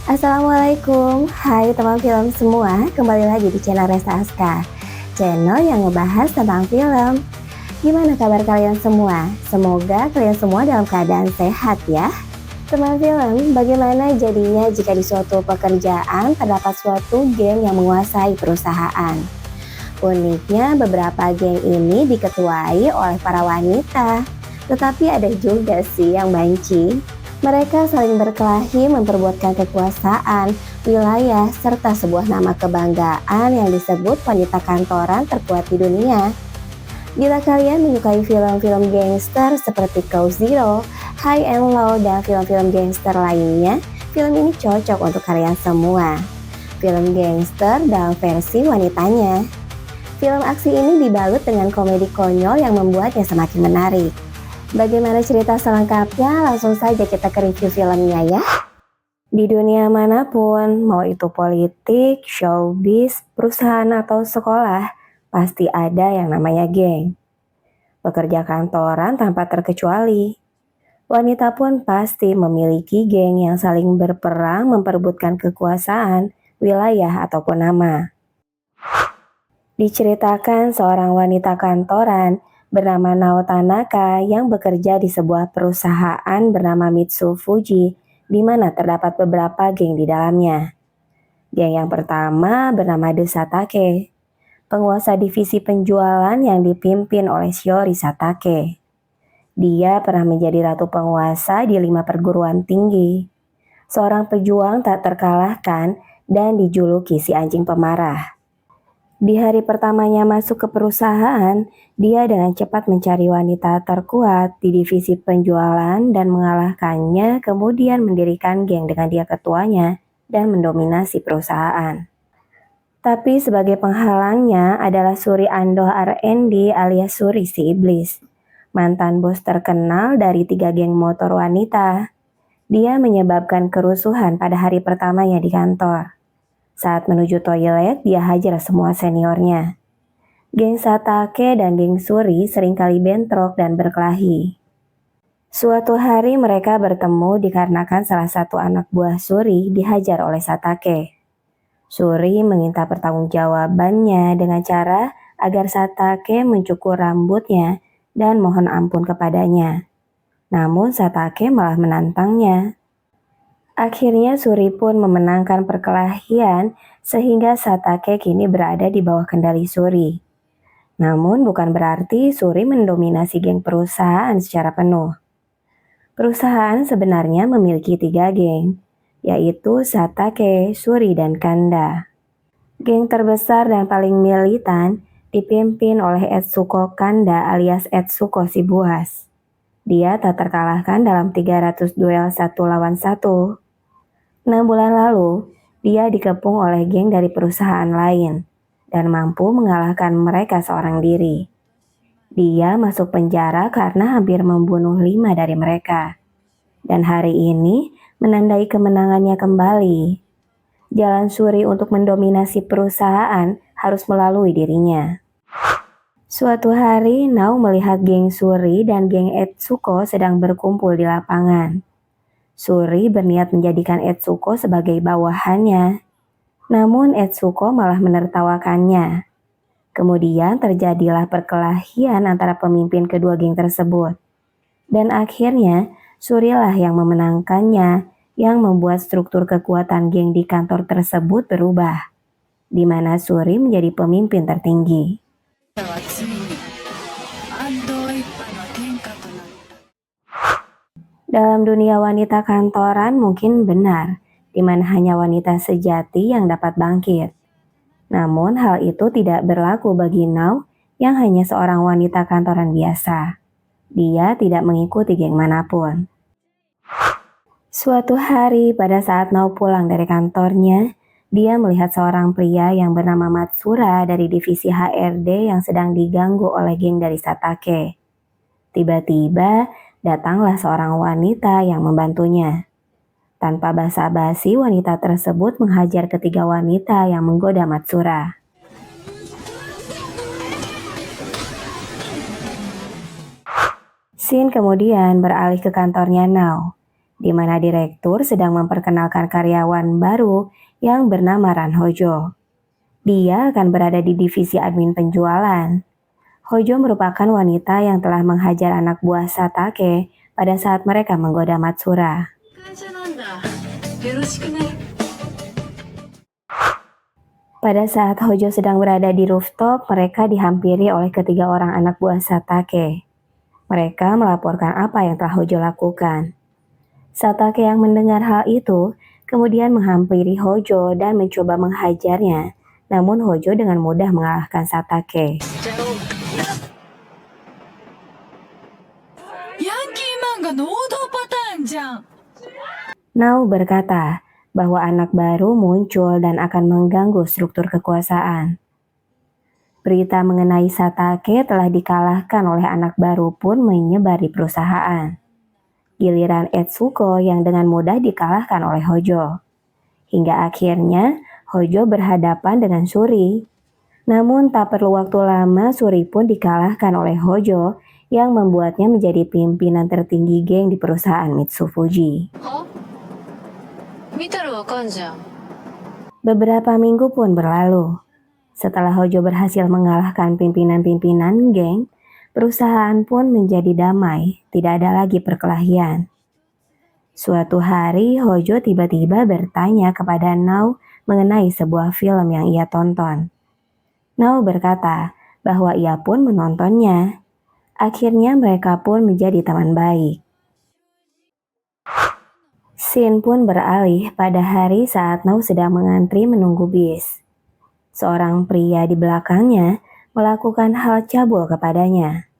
Assalamualaikum, hai teman film semua, kembali lagi di channel Resta Aska, channel yang ngebahas tentang film. Gimana kabar kalian semua? Semoga kalian semua dalam keadaan sehat ya. Teman film, bagaimana jadinya jika di suatu pekerjaan terdapat suatu geng yang menguasai perusahaan? Uniknya beberapa geng ini diketuai oleh para wanita, tetapi ada juga sih yang banci. Mereka saling berkelahi memperebutkan kekuasaan, wilayah, serta sebuah nama kebanggaan yang disebut wanita kantoran terkuat di dunia. Bila kalian menyukai film-film gangster seperti Cold Zero, High and Low, dan film-film gangster lainnya, film ini cocok untuk kalian semua. Film gangster dalam versi wanitanya. Film aksi ini dibalut dengan komedi konyol yang membuatnya semakin menarik. Bagaimana cerita selengkapnya? Langsung saja kita ke review filmnya ya. Di dunia manapun, mau itu politik, showbiz, perusahaan atau sekolah, pasti ada yang namanya geng. Pekerja kantoran tanpa terkecuali. Wanita pun pasti memiliki geng yang saling berperang memperebutkan kekuasaan, wilayah ataupun nama. Diceritakan seorang wanita kantoran bernama Nao Tanaka yang bekerja di sebuah perusahaan bernama Mitsu Fuji, di mana terdapat beberapa geng di dalamnya. Geng yang pertama bernama The Satake, penguasa divisi penjualan yang dipimpin oleh Shiori Satake. Dia pernah menjadi ratu penguasa di 5 perguruan tinggi, seorang pejuang tak terkalahkan dan dijuluki si anjing pemarah. Di hari pertamanya masuk ke perusahaan, dia dengan cepat mencari wanita terkuat di divisi penjualan dan mengalahkannya, kemudian mendirikan geng dengan dia ketuanya dan mendominasi perusahaan. Tapi sebagai penghalangnya adalah Suri Ando R&D alias Suri si Iblis, mantan bos terkenal dari 3 geng motor wanita. Dia menyebabkan kerusuhan pada hari pertamanya di kantor. Saat menuju toilet, dia hajar semua seniornya. Geng Satake dan geng Suri seringkali bentrok dan berkelahi. Suatu hari mereka bertemu dikarenakan salah satu anak buah Suri dihajar oleh Satake. Suri meminta pertanggungjawabannya dengan cara agar Satake mencukur rambutnya dan mohon ampun kepadanya. Namun Satake malah menantangnya. Akhirnya Suri pun memenangkan perkelahian sehingga Satake kini berada di bawah kendali Suri. Namun bukan berarti Suri mendominasi geng perusahaan secara penuh. Perusahaan sebenarnya memiliki 3 geng, yaitu Satake, Suri, dan Kanda. Geng terbesar dan paling militan dipimpin oleh Etsuko Kanda alias Etsuko si buas. Dia tak terkalahkan dalam 300 duel 1 lawan 1. 6 bulan lalu, dia dikepung oleh geng dari perusahaan lain dan mampu mengalahkan mereka seorang diri. Dia masuk penjara karena hampir membunuh 5 dari mereka. Dan hari ini menandai kemenangannya kembali. Jalan Suri untuk mendominasi perusahaan harus melalui dirinya. Suatu hari, Nao melihat geng Suri dan geng Etsuko sedang berkumpul di lapangan. Suri berniat menjadikan Etsuko sebagai bawahannya. Namun Etsuko malah menertawakannya. Kemudian terjadilah perkelahian antara pemimpin kedua geng tersebut. Dan akhirnya Surilah yang memenangkannya, yang membuat struktur kekuatan geng di kantor tersebut berubah, di mana Suri menjadi pemimpin tertinggi. Dalam dunia wanita kantoran mungkin benar, di mana hanya wanita sejati yang dapat bangkit. Namun hal itu tidak berlaku bagi Nao yang hanya seorang wanita kantoran biasa. Dia tidak mengikuti geng manapun. Suatu hari pada saat Nao pulang dari kantornya, dia melihat seorang pria yang bernama Matsura dari divisi HRD yang sedang diganggu oleh geng dari Satake. Tiba-tiba datanglah seorang wanita yang membantunya. Tanpa basa-basi, wanita tersebut menghajar ketiga wanita yang menggoda Matsura. Scene kemudian beralih ke kantornya Nao. di mana direktur sedang memperkenalkan karyawan baru yang bernama Ran Hojo. Dia akan berada di divisi admin penjualan. Hojo merupakan wanita yang telah menghajar anak buah Satake pada saat mereka menggoda Matsura. Pada saat Hojo sedang berada di rooftop, mereka dihampiri oleh ketiga orang anak buah Satake. Mereka melaporkan apa yang telah Hojo lakukan. Satake yang mendengar hal itu, kemudian menghampiri Hojo dan mencoba menghajarnya. Namun Hojo dengan mudah mengalahkan Satake. Nao berkata bahwa anak baru muncul dan akan mengganggu struktur kekuasaan. Berita mengenai Satake telah dikalahkan oleh anak baru pun menyebar di perusahaan. Giliran Etsuko yang dengan mudah dikalahkan oleh Hojo. Hingga akhirnya Hojo berhadapan dengan Suri. Namun tak perlu waktu lama Suri pun dikalahkan oleh Hojo yang membuatnya menjadi pimpinan tertinggi geng di perusahaan Mitsufuji. Beberapa minggu pun berlalu. Setelah Hojo berhasil mengalahkan pimpinan-pimpinan geng, perusahaan pun menjadi damai, tidak ada lagi perkelahian. Suatu hari Hojo tiba-tiba bertanya kepada Nao mengenai sebuah film yang ia tonton. Nao berkata bahwa ia pun menontonnya. Akhirnya mereka pun menjadi teman baik. Scene pun beralih pada hari saat Nao sedang mengantri menunggu bis. Seorang pria di belakangnya melakukan hal cabul kepadanya.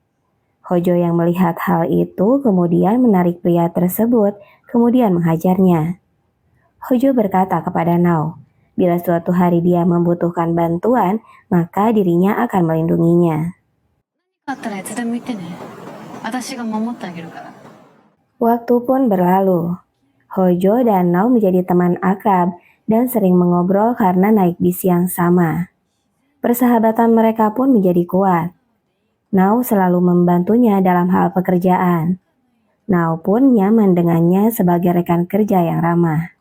Hojo yang melihat hal itu kemudian menarik pria tersebut, kemudian menghajarnya. Hojo berkata kepada Nao, bila suatu hari dia membutuhkan bantuan, maka dirinya akan melindunginya. Waktu pun berlalu. Hojo dan Nao menjadi teman akrab dan sering mengobrol karena naik bis yang sama. Persahabatan mereka pun menjadi kuat. Nao selalu membantunya dalam hal pekerjaan. Nao pun nyaman dengannya sebagai rekan kerja yang ramah.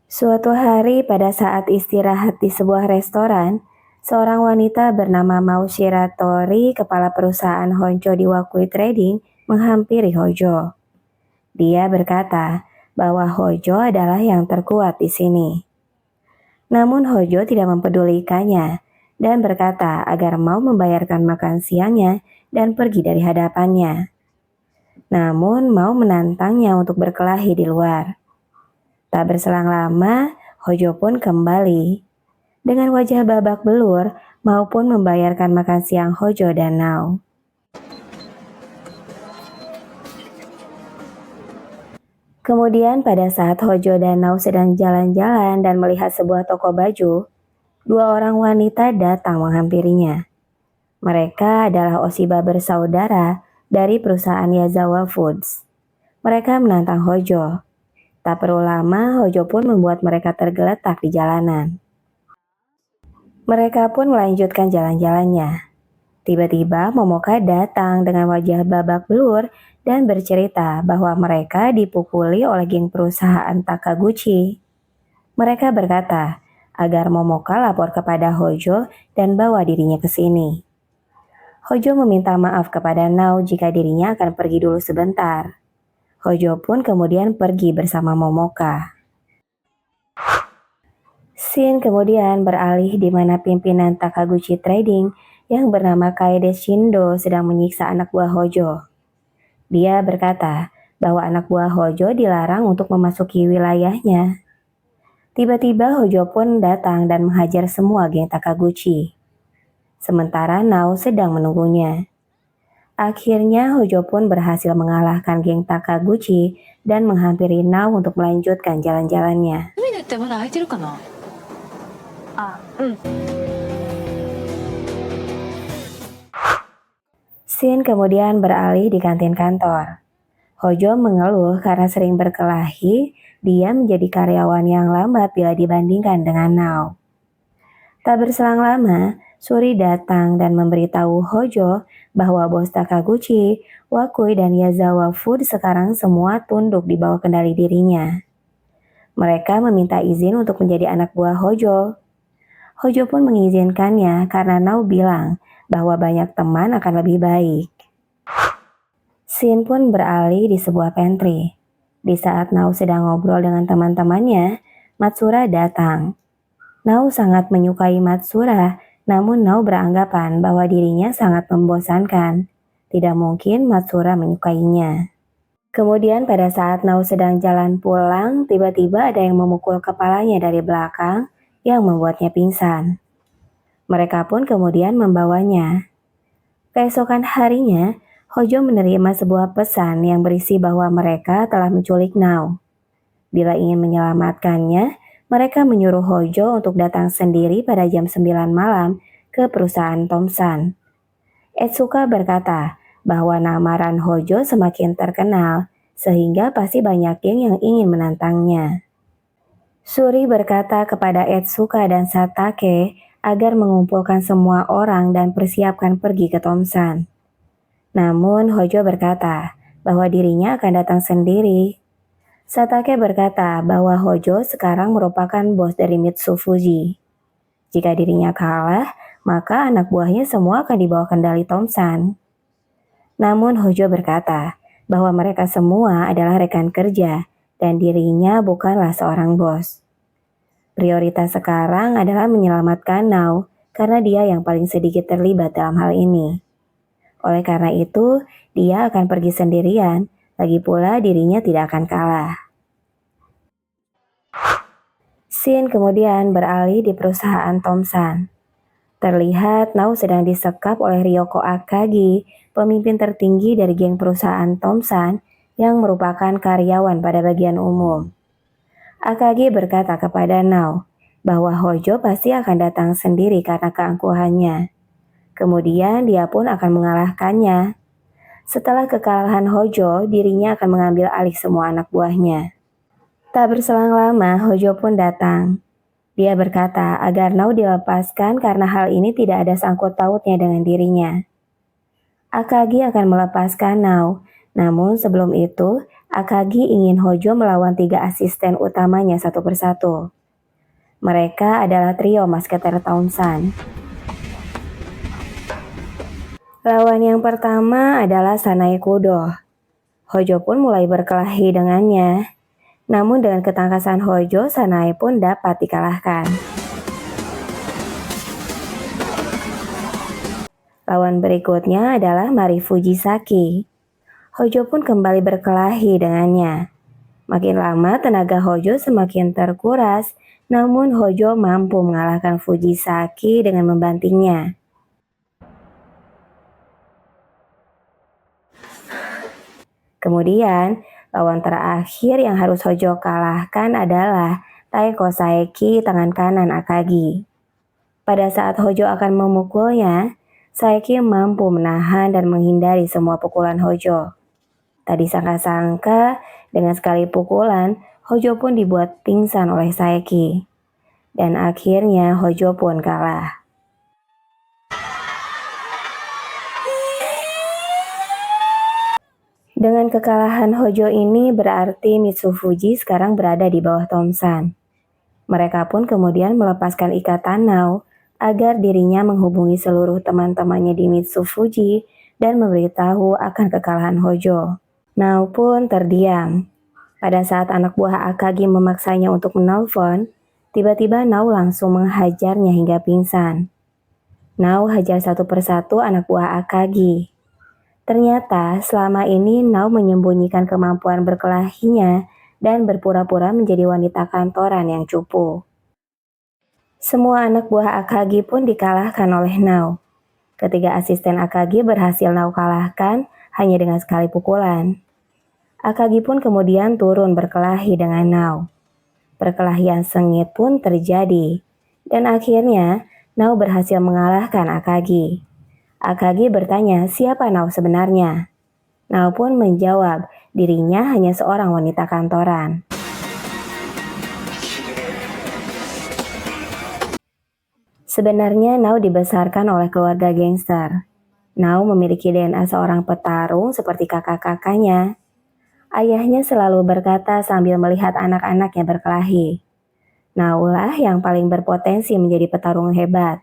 Suatu hari pada saat istirahat di sebuah restoran, seorang wanita bernama Mao Shiratori, kepala perusahaan Honcho di Wakui Trading, menghampiri Hojo. Dia berkata bahwa Hojo adalah yang terkuat di sini. Namun Hojo tidak mempedulikannya dan berkata agar mau membayarkan makan siangnya dan pergi dari hadapannya. Namun mau menantangnya untuk berkelahi di luar. Tak berselang lama, Hojo pun kembali. Dengan wajah babak belur, maupun membayarkan makan siang Hojo dan Nao. Kemudian pada saat Hojo dan Nao sedang jalan-jalan dan melihat sebuah toko baju, dua orang wanita datang menghampirinya. Mereka adalah Oshiba bersaudara dari perusahaan Yazawa Foods. Mereka menantang Hojo. Tak perlu lama, Hojo pun membuat mereka tergeletak di jalanan. Mereka pun melanjutkan jalan-jalannya. Tiba-tiba Momoka datang dengan wajah babak belur dan bercerita bahwa mereka dipukuli oleh geng perusahaan Takaguchi. Mereka berkata agar Momoka lapor kepada Hojo dan bawa dirinya ke sini. Hojo meminta maaf kepada Nao jika dirinya akan pergi dulu sebentar. Hojo pun kemudian pergi bersama Momoka. Scene kemudian beralih di mana pimpinan Takaguchi Trading yang bernama Kaede Shindo sedang menyiksa anak buah Hojo. Dia berkata bahwa anak buah Hojo dilarang untuk memasuki wilayahnya. Tiba-tiba Hojo pun datang dan menghajar semua geng Takaguchi. Sementara Nao sedang menunggunya. Akhirnya Hojo pun berhasil mengalahkan geng Takaguchi dan menghampiri Nao untuk melanjutkan jalan-jalannya. Scene kemudian beralih di kantin kantor. Hojo mengeluh karena sering berkelahi, dia menjadi karyawan yang lambat bila dibandingkan dengan Nao. Tak berselang lama, Suri datang dan memberitahu Hojo bahwa bos Takaguchi, Wakui, dan Yazawa Food sekarang semua tunduk di bawah kendali dirinya. Mereka meminta izin untuk menjadi anak buah Hojo. Hojo pun mengizinkannya karena Nao bilang bahwa banyak teman akan lebih baik. Scene pun beralih di sebuah pantry. Di saat Nao sedang ngobrol dengan teman-temannya, Matsura datang. Nao sangat menyukai Matsura, namun Nao beranggapan bahwa dirinya sangat membosankan. Tidak mungkin Matsura menyukainya. Kemudian pada saat Nao sedang jalan pulang, tiba-tiba ada yang memukul kepalanya dari belakang yang membuatnya pingsan. Mereka pun kemudian membawanya. Keesokan harinya, Hojo menerima sebuah pesan yang berisi bahwa mereka telah menculik Nao. Bila ingin menyelamatkannya, mereka menyuruh Hojo untuk datang sendiri pada jam 9 malam ke perusahaan Tomsan. Etsuka berkata bahwa nama Ran Hojo semakin terkenal, sehingga pasti banyak geng yang ingin menantangnya. Suri berkata kepada Etsuka dan Satake agar mengumpulkan semua orang dan persiapkan pergi ke Tomsan. Namun Hojo berkata bahwa dirinya akan datang sendiri. Satake berkata bahwa Hojo sekarang merupakan bos dari Mitsufuji. Jika dirinya kalah, maka anak buahnya semua akan dibawa kendali Tomsan. Namun Hojo berkata bahwa mereka semua adalah rekan kerja dan dirinya bukanlah seorang bos. Prioritas sekarang adalah menyelamatkan Nao karena dia yang paling sedikit terlibat dalam hal ini. Oleh karena itu, dia akan pergi sendirian, lagi pula dirinya tidak akan kalah. Scene kemudian beralih di perusahaan Tomsan. Terlihat Nao sedang disekap oleh Ryoko Akagi, pemimpin tertinggi dari geng perusahaan Tomsan yang merupakan karyawan pada bagian umum. Akagi berkata kepada Nao bahwa Hojo pasti akan datang sendiri karena keangkuhannya. Kemudian dia pun akan mengalahkannya. Setelah kekalahan Hojo, dirinya akan mengambil alih semua anak buahnya. Tak berselang lama, Hojo pun datang. Dia berkata agar Nao dilepaskan karena hal ini tidak ada sangkut pautnya dengan dirinya. Akagi akan melepaskan Nao, namun sebelum itu, Akagi ingin Hojo melawan 3 asisten utamanya satu persatu. Mereka adalah trio masketer Tomsan. Lawan yang pertama adalah Sanae Kudo. Hojo pun mulai berkelahi dengannya. Namun dengan ketangkasan Hojo, Sanae pun dapat dikalahkan. Lawan berikutnya adalah Mari Fujisaki. Hojo pun kembali berkelahi dengannya. Makin lama tenaga Hojo semakin terkuras, namun Hojo mampu mengalahkan Fujisaki dengan membantingnya. Kemudian, lawan terakhir yang harus Hojo kalahkan adalah Taiko Saeki, tangan kanan Akagi. Pada saat Hojo akan memukulnya, Saeki mampu menahan dan menghindari semua pukulan Hojo. Tak disangka-sangka, dengan sekali pukulan, Hojo pun dibuat pingsan oleh Saeki. Dan akhirnya Hojo pun kalah. Dengan kekalahan Hojo ini berarti Mitsufuji sekarang berada di bawah Tomsan. Mereka pun kemudian melepaskan ikatan Nao agar dirinya menghubungi seluruh teman-temannya di Mitsufuji dan memberitahu akan kekalahan Hojo. Nao pun terdiam. Pada saat anak buah Akagi memaksanya untuk menelpon, tiba-tiba Nao langsung menghajarnya hingga pingsan. Nao hajar satu persatu anak buah Akagi. Ternyata selama ini Nao menyembunyikan kemampuan berkelahinya dan berpura-pura menjadi wanita kantoran yang cupu. Semua anak buah Akagi pun dikalahkan oleh Nao. Ketiga asisten Akagi berhasil Nao kalahkan hanya dengan sekali pukulan. Akagi pun kemudian turun berkelahi dengan Nao. Perkelahian sengit pun terjadi, dan akhirnya Nao berhasil mengalahkan Akagi. Akagi bertanya siapa Nao sebenarnya. Nao pun menjawab dirinya hanya seorang wanita kantoran. « Sebenarnya Nao dibesarkan oleh keluarga gangster. Nao memiliki DNA seorang petarung seperti kakak-kakaknya. Ayahnya selalu berkata sambil melihat anak-anaknya berkelahi. Nao lah yang paling berpotensi menjadi petarung hebat,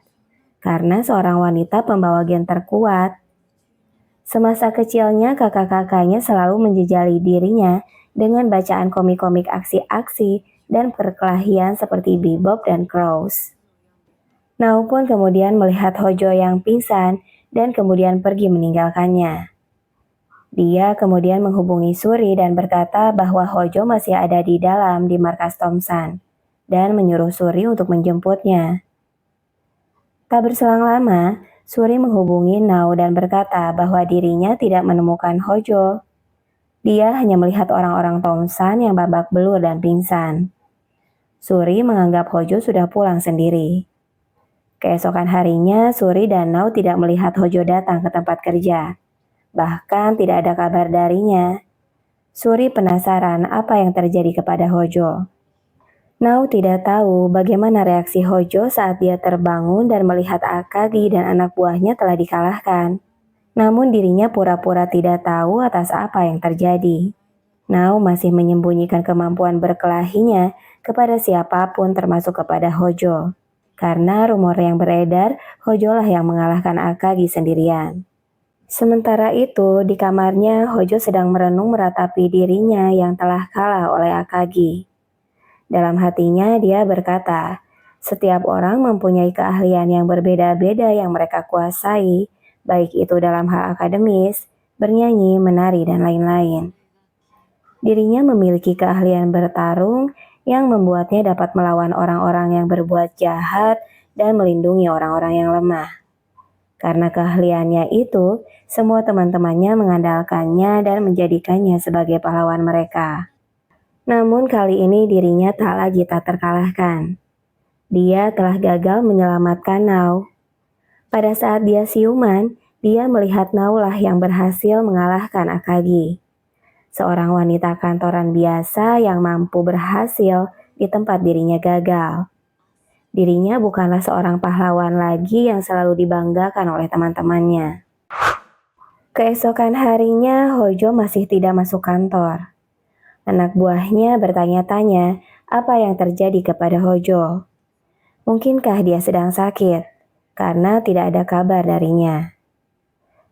karena seorang wanita pembawa gen terkuat. Semasa kecilnya kakak-kakaknya selalu menjejali dirinya dengan bacaan komik-komik aksi-aksi dan perkelahian seperti Bebop dan Crows. Nao pun kemudian melihat Hojo yang pingsan dan kemudian pergi meninggalkannya. Dia kemudian menghubungi Suri dan berkata bahwa Hojo masih ada di dalam di markas Thompson dan menyuruh Suri untuk menjemputnya. Tak berselang lama, Suri menghubungi Nao dan berkata bahwa dirinya tidak menemukan Hojo. Dia hanya melihat orang-orang Thompson yang babak belur dan pingsan. Suri menganggap Hojo sudah pulang sendiri. Keesokan harinya, Suri dan Nao tidak melihat Hojo datang ke tempat kerja. Bahkan tidak ada kabar darinya. Suri penasaran apa yang terjadi kepada Hojo. Nao tidak tahu bagaimana reaksi Hojo saat dia terbangun dan melihat Akagi dan anak buahnya telah dikalahkan. Namun dirinya pura-pura tidak tahu atas apa yang terjadi. Nao masih menyembunyikan kemampuan berkelahinya kepada siapapun termasuk kepada Hojo. Karena rumor yang beredar, Hojo lah yang mengalahkan Akagi sendirian. Sementara itu, di kamarnya Hojo sedang merenung meratapi dirinya yang telah kalah oleh Akagi. Dalam hatinya dia berkata, setiap orang mempunyai keahlian yang berbeda-beda yang mereka kuasai, baik itu dalam hal akademis, bernyanyi, menari, dan lain-lain. Dirinya memiliki keahlian bertarung yang membuatnya dapat melawan orang-orang yang berbuat jahat dan melindungi orang-orang yang lemah. Karena keahliannya itu, semua teman-temannya mengandalkannya dan menjadikannya sebagai pahlawan mereka. Namun kali ini dirinya tak terkalahkan. Dia telah gagal menyelamatkan Nao. Pada saat dia siuman, dia melihat Nao lah yang berhasil mengalahkan Akagi. Seorang wanita kantoran biasa yang mampu berhasil di tempat dirinya gagal. Dirinya bukanlah seorang pahlawan lagi yang selalu dibanggakan oleh teman-temannya. Keesokan harinya, Hojo masih tidak masuk kantor. Anak buahnya bertanya-tanya apa yang terjadi kepada Hojo. Mungkinkah dia sedang sakit, karena tidak ada kabar darinya.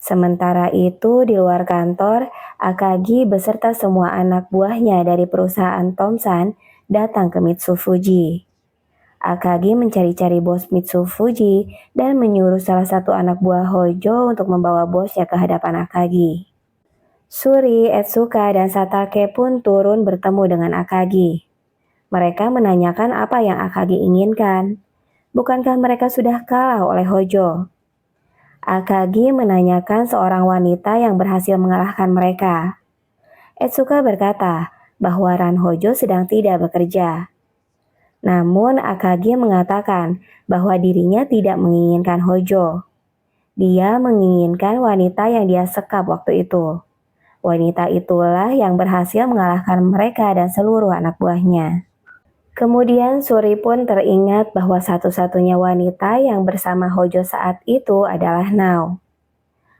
Sementara itu, di luar kantor, Akagi beserta semua anak buahnya dari perusahaan Thompson datang ke Mitsufuji. Akagi mencari-cari bos Mitsufuji dan menyuruh salah satu anak buah Hojo untuk membawa bosnya ke hadapan Akagi. Suri, Etsuka, dan Satake pun turun bertemu dengan Akagi. Mereka menanyakan apa yang Akagi inginkan. Bukankah mereka sudah kalah oleh Hojo? Akagi menanyakan seorang wanita yang berhasil mengalahkan mereka. Etsuka berkata bahwa Ran Hojo sedang tidak bekerja. Namun Akagi mengatakan bahwa dirinya tidak menginginkan Hojo. Dia menginginkan wanita yang dia sekap waktu itu. Wanita itulah yang berhasil mengalahkan mereka dan seluruh anak buahnya. Kemudian Suri pun teringat bahwa satu-satunya wanita yang bersama Hojo saat itu adalah Nao.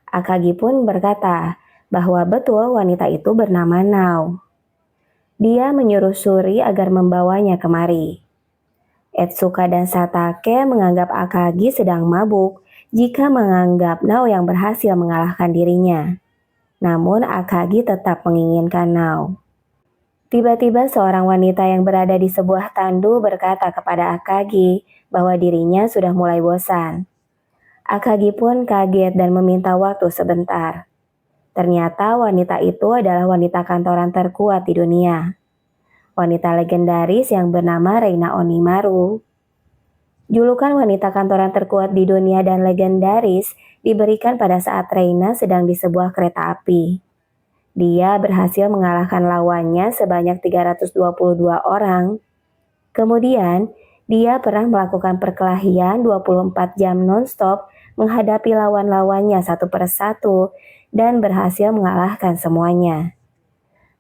Akagi pun berkata bahwa betul wanita itu bernama Nao. Dia menyuruh Suri agar membawanya kemari. Etsuka dan Satake menganggap Akagi sedang mabuk jika menganggap Nao yang berhasil mengalahkan dirinya. Namun Akagi tetap menginginkan Nao. Tiba-tiba seorang wanita yang berada di sebuah tandu berkata kepada Akagi bahwa dirinya sudah mulai bosan. Akagi pun kaget dan meminta waktu sebentar. Ternyata wanita itu adalah wanita kantoran terkuat di dunia. Wanita legendaris yang bernama Reina Onimaru. Julukan wanita kantoran terkuat di dunia dan legendaris diberikan pada saat Reina sedang di sebuah kereta api. Dia berhasil mengalahkan lawannya sebanyak 322 orang. Kemudian, dia pernah melakukan perkelahian 24 jam non-stop menghadapi lawan-lawannya satu persatu dan berhasil mengalahkan semuanya.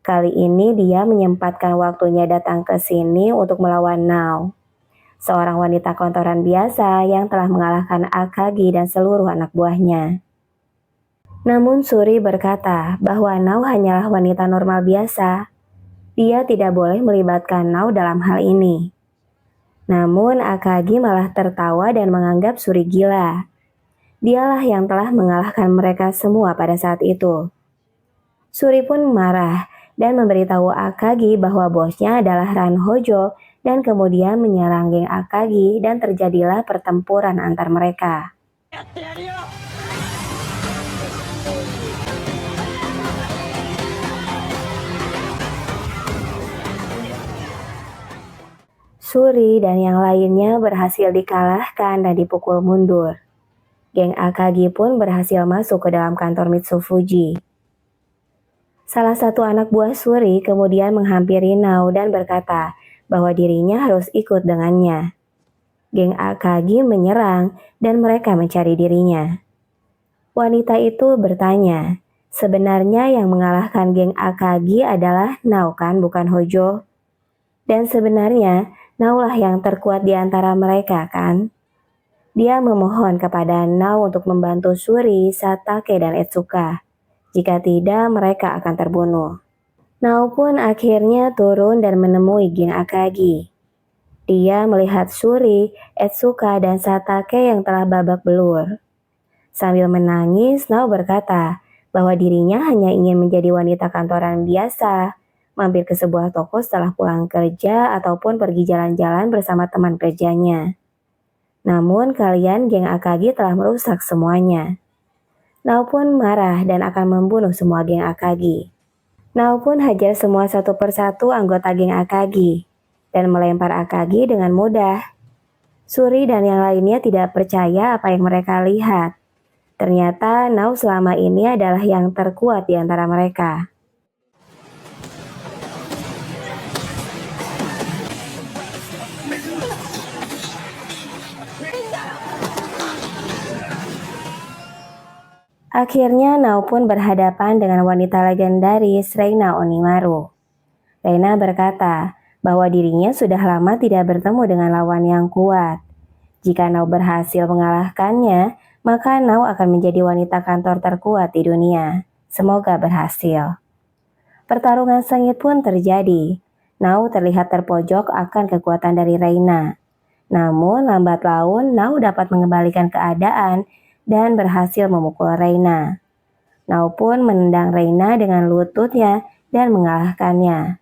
Kali ini dia menyempatkan waktunya datang ke sini untuk melawan Nao. seorang wanita kantoran biasa yang telah mengalahkan Akagi dan seluruh anak buahnya. Namun Suri berkata bahwa Nao hanyalah wanita normal biasa. Dia tidak boleh melibatkan Nao dalam hal ini. Namun Akagi malah tertawa dan menganggap Suri gila. Dialah yang telah mengalahkan mereka semua pada saat itu. Suri pun marah dan memberitahu Akagi bahwa bosnya adalah Ran Hojo dan kemudian menyerang geng Akagi dan terjadilah pertempuran antar mereka. Suri dan yang lainnya berhasil dikalahkan dan dipukul mundur. Geng Akagi pun berhasil masuk ke dalam kantor Mitsufuji. Salah satu anak buah Suri kemudian menghampiri Nao dan berkata bahwa dirinya harus ikut dengannya. Geng Akagi menyerang dan mereka mencari dirinya. Wanita itu bertanya, sebenarnya yang mengalahkan geng Akagi adalah Nao kan, bukan Hojo? Dan sebenarnya Nao lah yang terkuat di antara mereka kan? Dia memohon kepada Nao untuk membantu Suri, Satake, dan Etsuka. Jika tidak, mereka akan terbunuh. Nao pun akhirnya turun dan menemui geng Akagi. Dia melihat Suri, Etsuka, dan Satake yang telah babak belur. Sambil menangis, Nao berkata bahwa dirinya hanya ingin menjadi wanita kantoran biasa, mampir ke sebuah toko setelah pulang kerja ataupun pergi jalan-jalan bersama teman kerjanya. Namun kalian geng Akagi telah merusak semuanya. Nao pun marah dan akan membunuh semua geng Akagi. Nao pun hajar semua satu persatu anggota geng Akagi dan melempar Akagi dengan mudah. Suri dan yang lainnya tidak percaya apa yang mereka lihat. Ternyata Nao selama ini adalah yang terkuat di antara mereka. Akhirnya Nao pun berhadapan dengan wanita legendaris Reina Onimaru. Reina berkata bahwa dirinya sudah lama tidak bertemu dengan lawan yang kuat. Jika Nao berhasil mengalahkannya, maka Nao akan menjadi wanita kantor terkuat di dunia. Semoga berhasil. Pertarungan sengit pun terjadi. Nao terlihat terpojok akan kekuatan dari Reina. Namun lambat laun Nao dapat mengembalikan keadaan dan berhasil memukul Reina. Nao pun menendang Reina dengan lututnya dan mengalahkannya.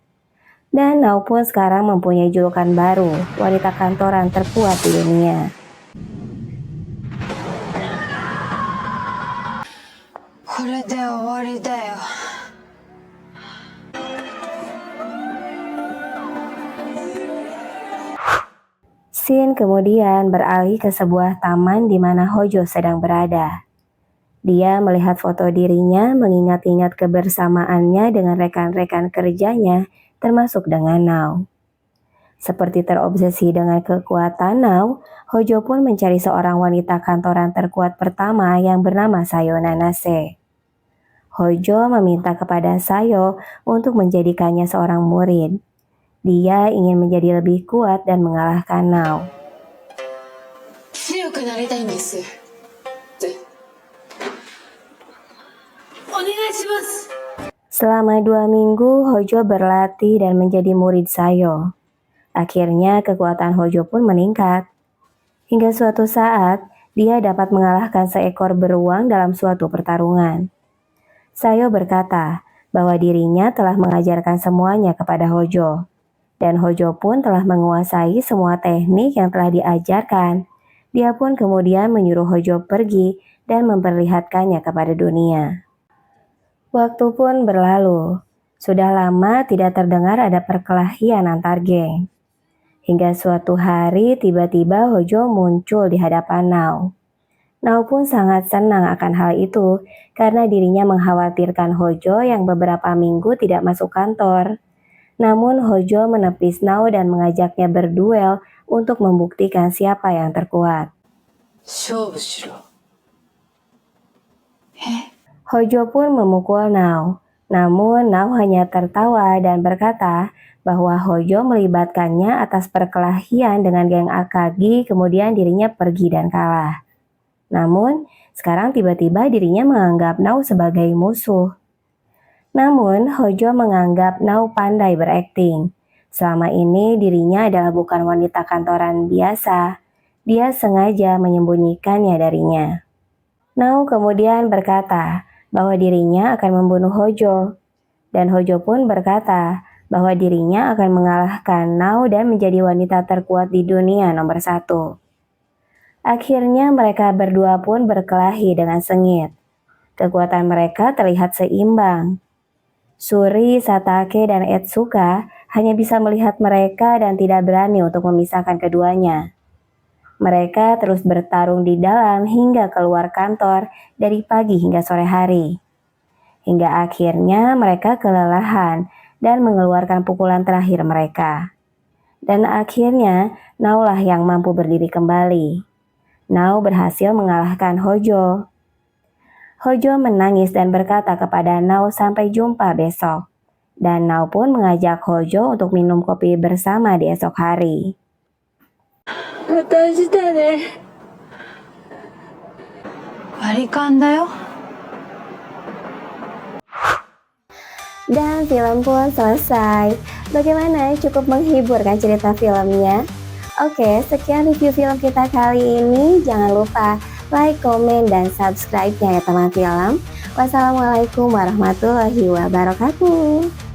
Dan Nao pun sekarang mempunyai julukan baru, wanita kantoran terkuat di dunia. Scene kemudian beralih ke sebuah taman di mana Hojo sedang berada. Dia melihat foto dirinya mengingat-ingat kebersamaannya dengan rekan-rekan kerjanya, termasuk dengan Nao. Seperti terobsesi dengan kekuatan Nao, Hojo pun mencari seorang wanita kantoran terkuat pertama yang bernama Sayo Nanase. Hojo meminta kepada Sayo untuk menjadikannya seorang murid. Dia ingin menjadi lebih kuat dan mengalahkan Nao. Selama 2 minggu, Hojo berlatih dan menjadi murid Sayo. Akhirnya kekuatan Hojo pun meningkat. Hingga suatu saat, dia dapat mengalahkan seekor beruang dalam suatu pertarungan. Sayo berkata bahwa dirinya telah mengajarkan semuanya kepada Hojo. Dan Hojo pun telah menguasai semua teknik yang telah diajarkan. Dia pun kemudian menyuruh Hojo pergi dan memperlihatkannya kepada dunia. Waktu pun berlalu. Sudah lama tidak terdengar ada perkelahian antar geng. Hingga suatu hari tiba-tiba Hojo muncul di hadapan Nao. Nao pun sangat senang akan hal itu karena dirinya mengkhawatirkan Hojo yang beberapa minggu tidak masuk kantor. Namun Hojo menepis Nao dan mengajaknya berduel untuk membuktikan siapa yang terkuat. Hojo pun memukul Nao. Namun Nao hanya tertawa dan berkata bahwa Hojo melibatkannya atas perkelahian dengan geng Akagi, kemudian dirinya pergi dan kalah. Namun, sekarang tiba-tiba dirinya menganggap Nao sebagai musuh. Namun, Hojo menganggap Nao pandai berakting. Selama ini dirinya adalah bukan wanita kantoran biasa. Dia sengaja menyembunyikannya darinya. Nao kemudian berkata bahwa dirinya akan membunuh Hojo. Dan Hojo pun berkata bahwa dirinya akan mengalahkan Nao dan menjadi wanita terkuat di dunia nomor 1. Akhirnya mereka berdua pun berkelahi dengan sengit. Kekuatan mereka terlihat seimbang. Suri, Satake, dan Etsuka hanya bisa melihat mereka dan tidak berani untuk memisahkan keduanya. Mereka terus bertarung di dalam hingga keluar kantor dari pagi hingga sore hari. Hingga akhirnya mereka kelelahan dan mengeluarkan pukulan terakhir mereka. Dan akhirnya Nao lah yang mampu berdiri kembali. Nao berhasil mengalahkan Hojo. Hojo menangis dan berkata kepada Nao sampai jumpa besok. Dan Nao pun mengajak Hojo untuk minum kopi bersama di esok hari. Dan film pun selesai. Bagaimana? Cukup menghibur kan cerita filmnya? Oke, sekian review film kita kali ini. Jangan lupa like, komen, dan subscribe-nya ya teman film. Wassalamualaikum warahmatullahi wabarakatuh.